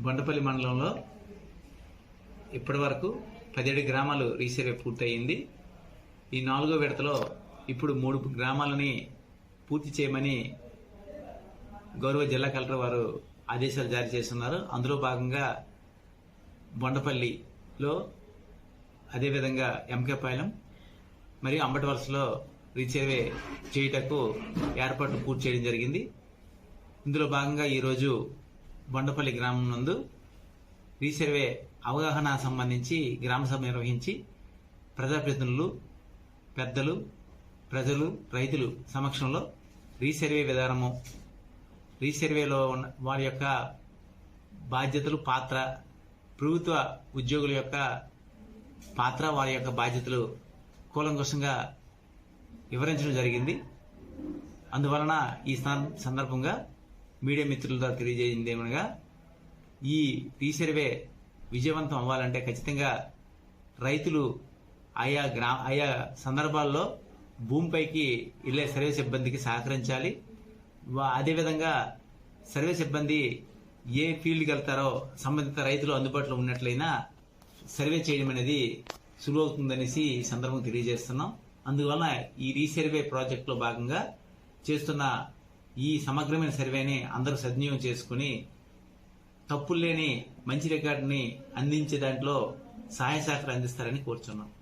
బొండపల్లి మండలంలో ఇప్పటి వరకు 17 గ్రామాలు రీసర్వే పూర్తయింది. ఈ 4వ విడతలో ఇప్పుడు 3 గ్రామాలని పూర్తి చేయమని గౌరవ జిల్లా కలెక్టర్ వారు ఆదేశాలు జారీ చేస్తున్నారు. అందులో భాగంగా బొండపల్లిలో, అదేవిధంగా ఎంకేపాలెం మరియు అంబటివలసలో రీసర్వే చేయుటకు ఏర్పాట్లు పూర్తి చేయడం జరిగింది. ఇందులో భాగంగా ఈరోజు బొండపల్లి గ్రామం నందు రీసర్వే అవగాహన సంబంధించి గ్రామ సభ నిర్వహించి ప్రజాప్రతినిధులు, పెద్దలు, ప్రజలు, రైతులు సమక్షంలో రీసర్వే విధానము, రీసర్వేలో ఉన్న వారి యొక్క బాధ్యతలు, పాత్ర, ప్రభుత్వ ఉద్యోగుల యొక్క పాత్ర, వారి యొక్క బాధ్యతలు కూలంకషంగా వివరించడం జరిగింది. అందువలన ఈ సందర్భంగా మీడియా మిత్రుల ద్వారా తెలియజేయింది ఏమనగా, ఈ రీసర్వే విజయవంతం అవ్వాలంటే ఖచ్చితంగా రైతులు ఆయా సందర్భాల్లో భూమిపైకి వెళ్లే సర్వే సిబ్బందికి సహకరించాలి. అదేవిధంగా సర్వే సిబ్బంది ఏ ఫీల్డ్కి వెళ్తారో సంబంధిత రైతులు అందుబాటులో ఉన్నట్లయినా సర్వే చేయడం అనేది సులువవుతుందనేసి ఈ సందర్భంగా తెలియజేస్తున్నాం. అందువలన ఈ రీసర్వే ప్రాజెక్టులో భాగంగా చేస్తున్న ఈ సమగ్రమైన సర్వేని అందరూ సద్వినియోగం చేసుకుని తప్పులు లేని మంచి రికార్డుని అందించే దాంట్లో సహాయ సహకారం అందిస్తారని కోరుచున్నాం.